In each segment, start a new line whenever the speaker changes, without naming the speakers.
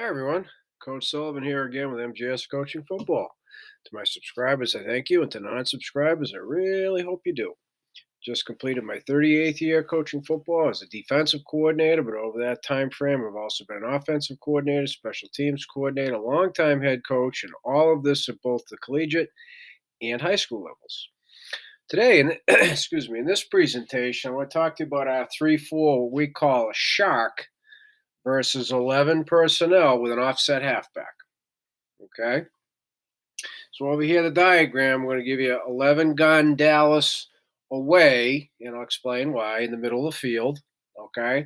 Hi, everyone. Coach Sullivan here again with MJS Coaching Football. To my subscribers, I thank you, and to non subscribers, I really hope you do. Just completed my 38th year coaching football as a defensive coordinator, but over that time frame, I've also been an offensive coordinator, special teams coordinator, longtime head coach, and all of this at both the collegiate and high school levels. Today, excuse me, in this presentation, I want to talk to you about our 3-4, what we call a shark versus 11 personnel with an offset halfback. Okay. So over here, the diagram, we're going to give you 11 gun Dallas away, and I'll explain why in the middle of the field. Okay.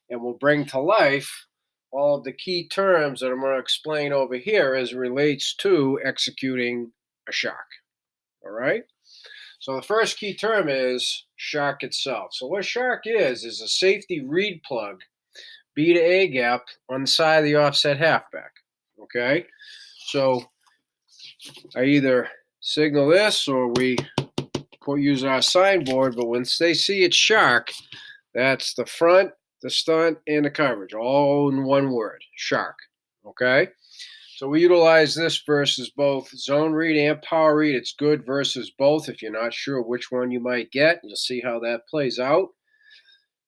And we'll bring to life all of the key terms that I'm going to explain over here as it relates to executing a shark. All right. So the first key term is shark itself. So what shark is a safety read plug B to A gap on the side of the offset halfback. Okay. So I either signal this or we use our signboard, but once they see it's shark, that's the front, the stunt, and the coverage, all in one word, shark. Okay? So we utilize this versus both zone read and power read. It's good versus both if you're not sure which one you might get. You'll see how that plays out.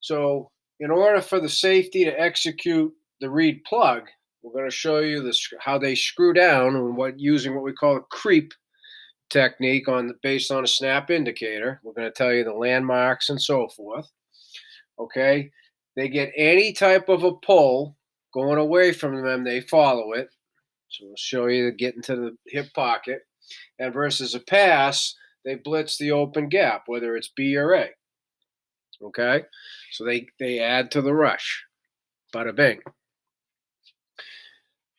So in order for the safety to execute the read plug, we're going to show you this how they screw down and using what we call a creep technique based on a snap indicator. We're going to tell you the landmarks and so forth. Okay, they get any type of a pull going away from them, they follow it. So we'll show you getting to the hip pocket. And versus a pass, they blitz the open gap, whether it's B or A. Okay, so they add to the rush. Bada bing.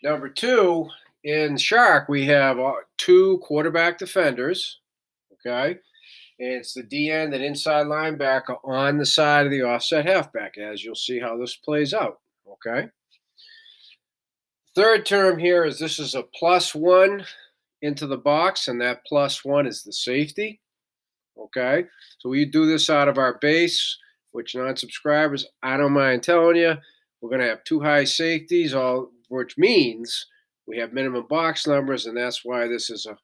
Number two, in Shark, we have two quarterback defenders, okay? And it's the D end and inside linebacker on the side of the offset halfback, as you'll see how this plays out, okay? Third term here is this is a +1 into the box, and that +1 is the safety, okay? So we do this out of our base, which non-subscribers, I don't mind telling you, we're going to have two high safeties, which means we have minimum box numbers, and that's why this is a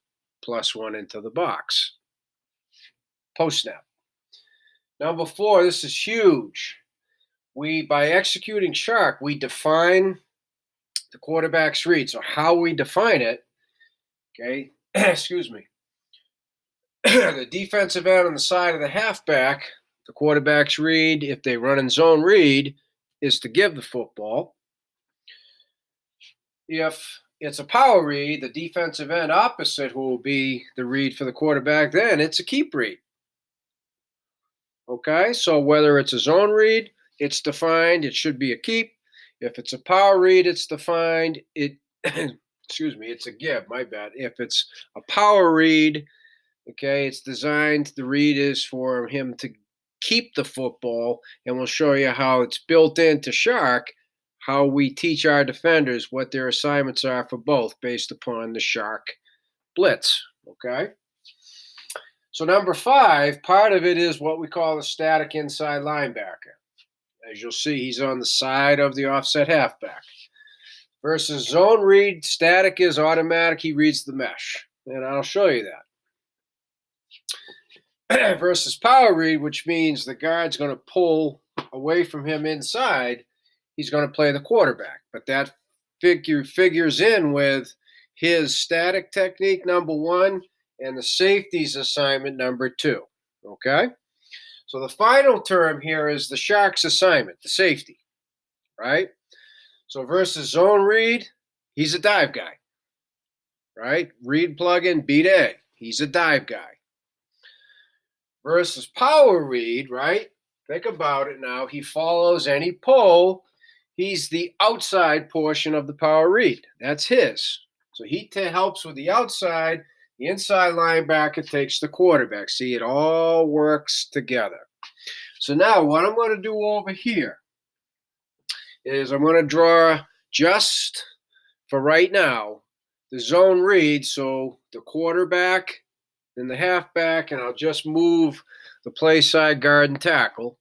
+1 into the box. Post snap. Number 4, this is huge. By executing shark, we define the quarterback's read. So how we define it, okay, excuse me, the defensive end on the side of the halfback, the quarterback's read, if they run in zone read, is to give the football. If it's a power read, the defensive end opposite, who will be the read for the quarterback, then it's a keep read. Okay, so whether it's a zone read, it's defined, it should be a keep. If it's a power read, it's defined, excuse me, it's a give, my bad. If it's a power read, okay, it's designed, the read is for him to keep the football, and we'll show you how it's built into Shark, how we teach our defenders what their assignments are for both based upon the Shark blitz, okay? So number 5, part of it is what we call the static inside linebacker. As you'll see, he's on the side of the offset halfback. Versus zone read, static is automatic, he reads the mesh, and I'll show you that. Versus power read, which means the guard's going to pull away from him inside, he's going to play the quarterback. But that figures in with his static technique, number 1, and the safety's assignment, number 2. Okay? So the final term here is the Shark's assignment, the safety, right? So versus zone read, he's a dive guy, right? Read plug-in, B to A, he's a dive guy. Versus power read, right? Think about it now. He follows any pull. He's the outside portion of the power read. That's his. So he helps with the outside. The inside linebacker takes the quarterback. See, it all works together. So now what I'm going to do over here is I'm going to draw just for right now the zone read. So the quarterback and the halfback, and I'll just move the play side guard and tackle.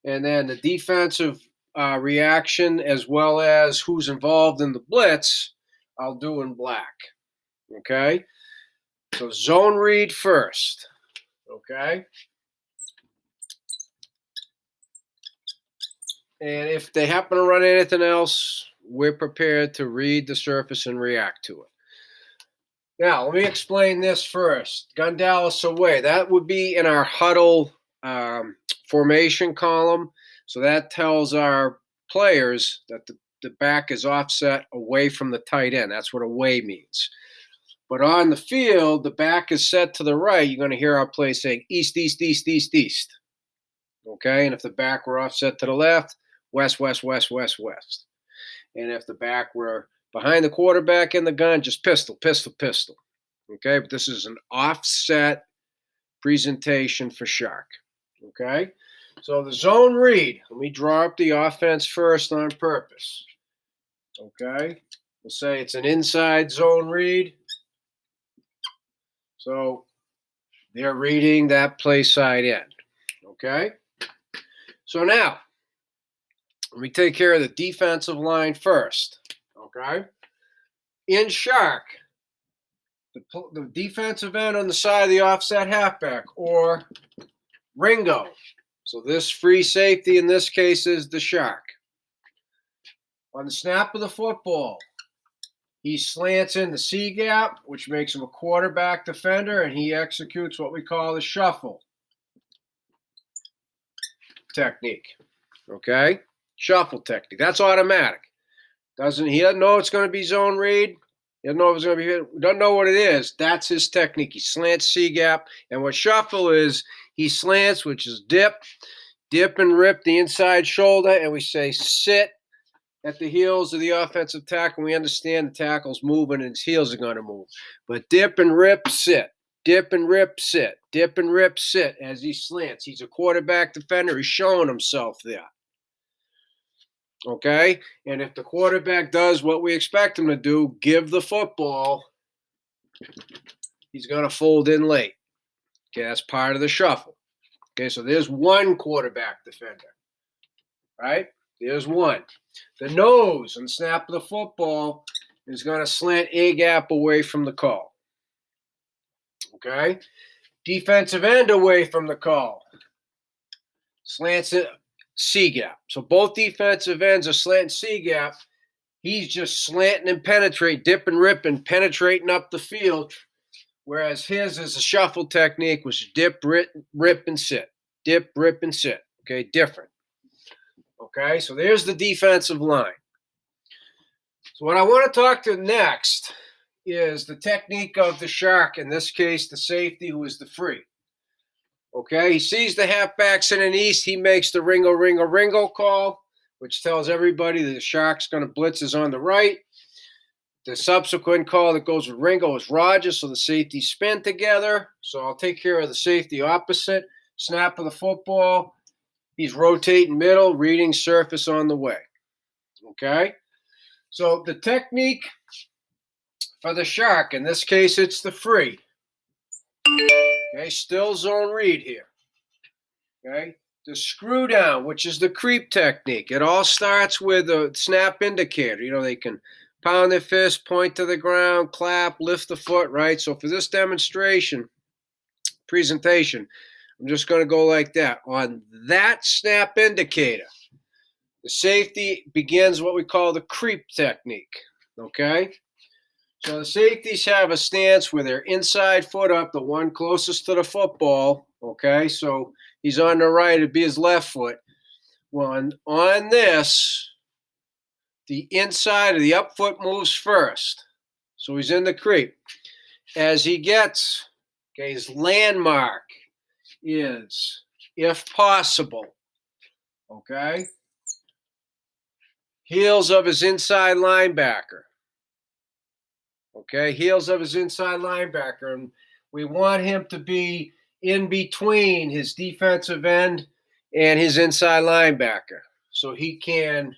And then the defensive reaction as well as who's involved in the blitz, I'll do in black. Okay? So zone read first. Okay? And if they happen to run anything else, we're prepared to read the surface and react to it. Now, let me explain this first. Gun Dallas away. That would be in our huddle formation column. So that tells our players that the back is offset away from the tight end. That's what away means. But on the field, the back is set to the right. You're going to hear our play saying east, east, east, east, east. Okay? And if the back were offset to the left, west, west, west, west, west. And if the back were behind the quarterback in the gun, just pistol, pistol, pistol. Okay? But this is an offset presentation for Shark. Okay? So the zone read, let me draw up the offense first on purpose. Okay? We'll say it's an inside zone read. So they're reading that play side end. Okay? So now, let me take care of the defensive line first. Okay? In Shark, the defensive end on the side of the offset halfback, or Ringo. So this free safety in this case is the Shark. On the snap of the football, he slants in the C gap, which makes him a quarterback defender, and he executes what we call the shuffle technique. Okay? Shuffle technique. That's automatic. He doesn't know it's going to be zone read. He doesn't know if it's going to be. Doesn't know what it is. That's his technique. He slants C gap, and what shuffle is, he slants, which is dip and rip the inside shoulder, and we say sit at the heels of the offensive tackle. We understand the tackle's moving and his heels are going to move. But dip and rip, sit. Dip and rip, sit. Dip and rip, sit as he slants. He's a quarterback defender. He's showing himself there. Okay? And if the quarterback does what we expect him to do, give the football, he's going to fold in late. Okay, that's part of the shuffle. Okay, so there's one quarterback defender. Right? There's one. The nose and snap of the football is going to slant A gap away from the call. Okay? Defensive end away from the call. Slants it C gap. So both defensive ends are slanting C gap. He's just slanting and penetrating, dipping, ripping, penetrating up the field. Whereas his is a shuffle technique, which is dip, rip, and sit. Dip, rip, and sit. Okay, different. Okay, so there's the defensive line. So what I want to talk to next is the technique of the Shark, in this case, the safety, who is the free. Okay, he sees the halfbacks in an east. He makes the Ringo, Ringo, Ringo call, which tells everybody that the Shark's going to blitz is on the right. The subsequent call that goes with Ringo is Rogers, so the safeties spin together. So I'll take care of the safety opposite. Snap of the football. He's rotating middle, reading surface on the way. Okay? So the technique for the Shark, in this case, it's the free. Okay, still zone read here. Okay? The screw down, which is the creep technique. It all starts with a snap indicator. You know, they can pound their fist, point to the ground, clap, lift the foot, right? So for this presentation, I'm just going to go like that. On that snap indicator, the safety begins what we call the creep technique, okay? So the safeties have a stance with their inside foot up, the one closest to the football, okay? So he's on the right, it'd be his left foot. Well, on this, the inside of the up foot moves first. So he's in the creep. As he gets, okay, his landmark is, if possible, okay, heels of his inside linebacker. Okay, heels of his inside linebacker. And we want him to be in between his defensive end and his inside linebacker so he can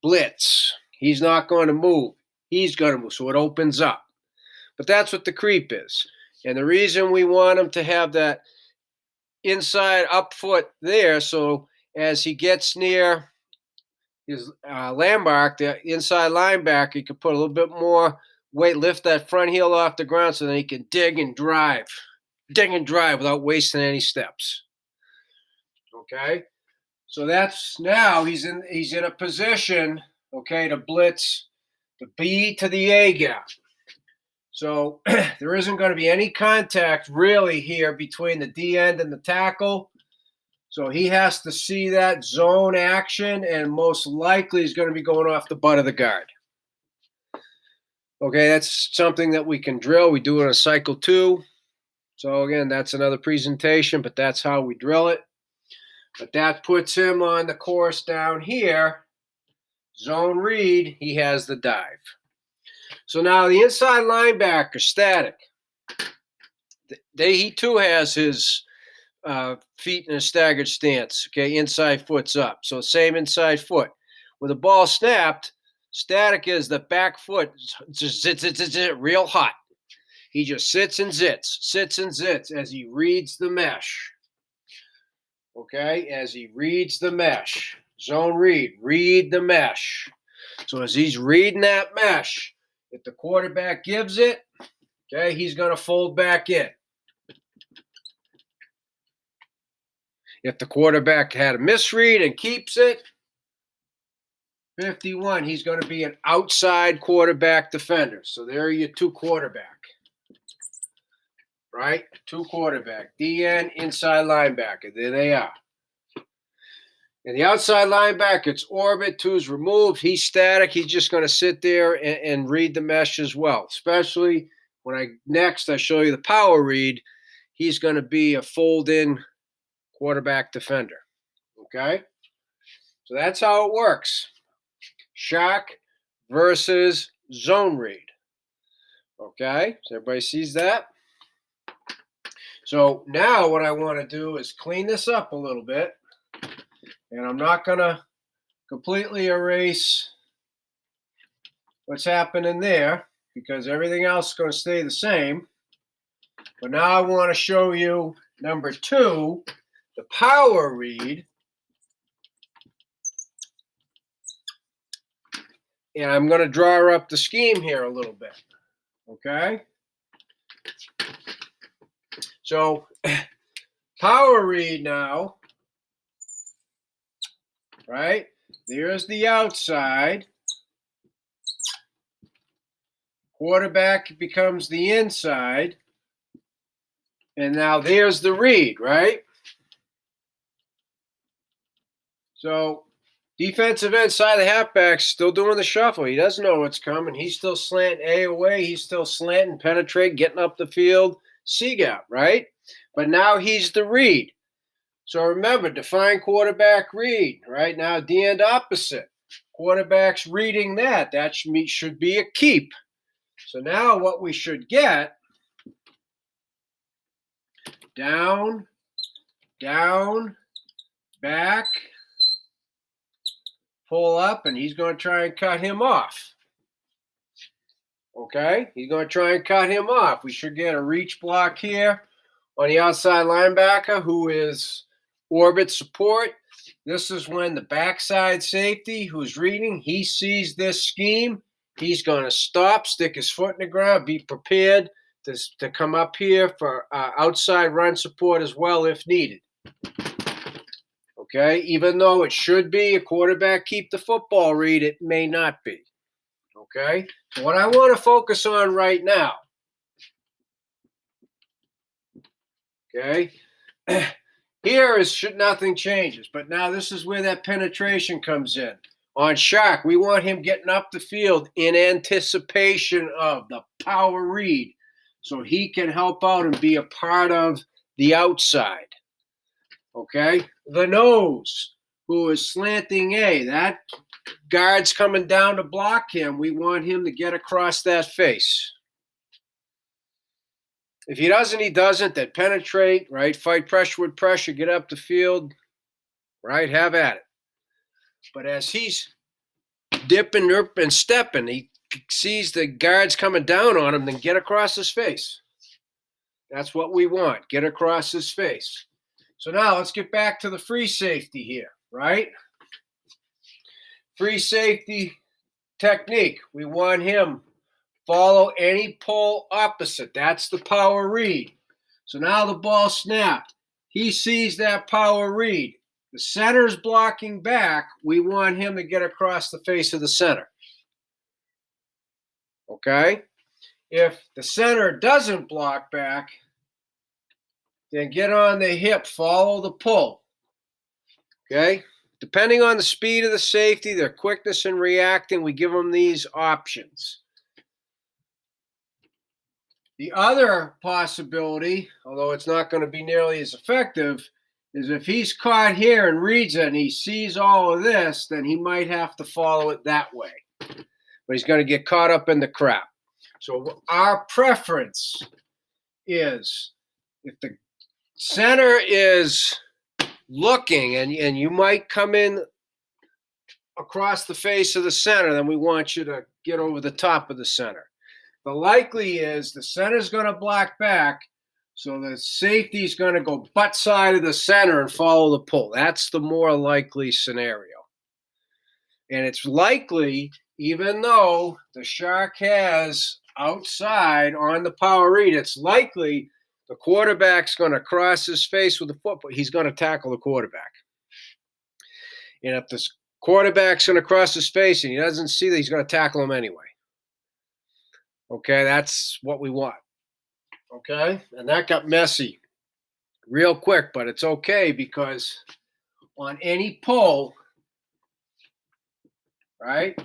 blitz. He's not going to move. He's going to move, so it opens up. But that's what the creep is. And the reason we want him to have that inside up foot there, so as he gets near his landmark, the inside linebacker, he can put a little bit more weight, lift that front heel off the ground so that he can dig and drive without wasting any steps. Okay, so that's now he's in a position, okay, to blitz the B to the A gap. So there isn't going to be any contact really here between the D end and the tackle. So he has to see that zone action, and most likely he's going to be going off the butt of the guard. Okay, that's something that we can drill. We do it in cycle 2. So again, that's another presentation, but that's how we drill it. But that puts him on the course down here. Zone read, he has the dive. So now the inside linebacker, static. He too has his feet in a staggered stance. Okay, inside foot's up. So same inside foot. When the ball snapped, static is the back foot just zits real hot. He just sits and zits as he reads the mesh. Okay, as he reads the mesh. Zone read the mesh. So as he's reading that mesh, if the quarterback gives it, okay, he's going to fold back in. If the quarterback had a misread and keeps it, 51, he's going to be an outside quarterback defender. So there are your two quarterback. Right? Two quarterback. DN, inside linebacker. There they are. And the outside linebacker, it's orbit. 2's removed. He's static. He's just going to sit there and read the mesh as well. Especially when I show you the power read, he's going to be a fold-in quarterback defender. Okay? So that's how it works. Shock versus zone read. Okay? So everybody sees that? So now what I want to do is clean this up a little bit. And I'm not going to completely erase what's happening there because everything else is going to stay the same. But now I want to show you number 2, the power read. And I'm going to draw up the scheme here a little bit. Okay? So power read now. Right? There's the outside. Quarterback becomes the inside. And now there's the read, right? So defensive end side of the halfback's still doing the shuffle. He doesn't know what's coming. He's still slanting A away. He's still slanting, penetrate, getting up the field, C gap, right? But now he's the read. So remember, define quarterback read. Right now, D end opposite. Quarterback's reading that. That should be a keep. So now what we should get, down, back, pull up, and he's going to try and cut him off. Okay? He's going to try and cut him off. We should get a reach block here on the outside linebacker who is orbit support. This is when the backside safety who's reading, he sees this scheme. He's going to stop, stick his foot in the ground, be prepared to come up here for outside run support as well if needed. Okay, even though it should be a quarterback keep the football read, it may not be. Okay, so what I want to focus on right now, okay, here is nothing changes, but now this is where that penetration comes in. On shock, we want him getting up the field in anticipation of the power read so he can help out and be a part of the outside. Okay? The nose, who is slanting A, that guard's coming down to block him. We want him to get across that face. If he doesn't, then penetrate, right? Fight pressure with pressure, get up the field, right? Have at it. But as he's dipping and stepping, he sees the guards coming down on him, then get across his face. That's what we want, get across his face. So now let's get back to the free safety here, right? Free safety technique. We want him follow any pull opposite. That's the power read. So now the ball snapped. He sees that power read. The center's blocking back. We want him to get across the face of the center. Okay? If the center doesn't block back, then get on the hip, follow the pull. Okay? Depending on the speed of the safety, their quickness in reacting, we give them these options. The other possibility, although it's not going to be nearly as effective, is if he's caught here and reads it and he sees all of this, then he might have to follow it that way. But he's going to get caught up in the crap. So our preference is if the center is looking and you might come in across the face of the center, then we want you to get over the top of the center. The likely is the center's going to block back, so the safety's going to go butt side of the center and follow the pull. That's the more likely scenario. And it's likely, even though the Shark has outside on the power read, it's likely the quarterback's going to cross his face with the foot, but he's going to tackle the quarterback. And if the quarterback's going to cross his face and he doesn't see that, he's going to tackle him anyway. Okay, that's what we want. Okay, and that got messy real quick, but it's okay because on any pull, right,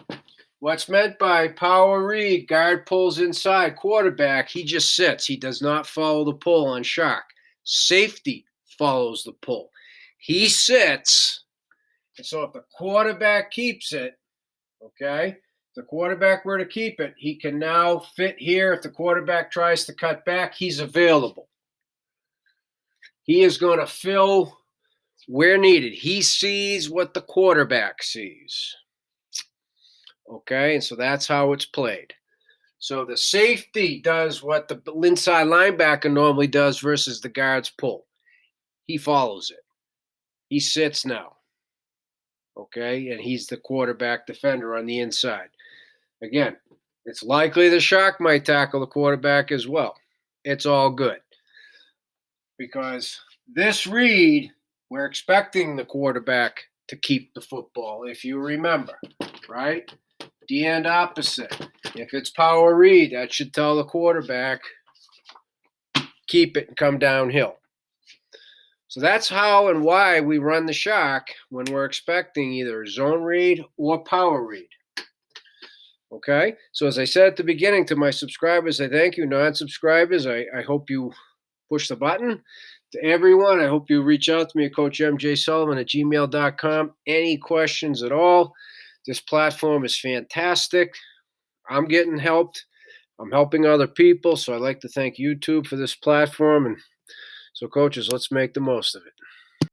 what's meant by power read, guard pulls inside, quarterback, he just sits. He does not follow the pull on Shark. Safety follows the pull. He sits, and so if the quarterback keeps it, okay, the quarterback were to keep it, he can now fit here. If the quarterback tries to cut back, he's available. He is going to fill where needed. He sees what the quarterback sees. Okay, and so that's how it's played. So the safety does what the inside linebacker normally does versus the guard's pull. He follows it. He sits now. Okay, and he's the quarterback defender on the inside. Again, it's likely the Shark might tackle the quarterback as well. It's all good. Because this read, we're expecting the quarterback to keep the football, if you remember, right? The end opposite. If it's power read, that should tell the quarterback, keep it and come downhill. So that's how and why we run the Shark when we're expecting either zone read or power read. Okay, so as I said at the beginning, to my subscribers, I thank you. Non-subscribers, I hope you push the button. To everyone, I hope you reach out to me at CoachMJSullivan@gmail.com. Any questions at all? This platform is fantastic. I'm getting helped. I'm helping other people, so I'd like to thank YouTube for this platform. And so, coaches, let's make the most of it.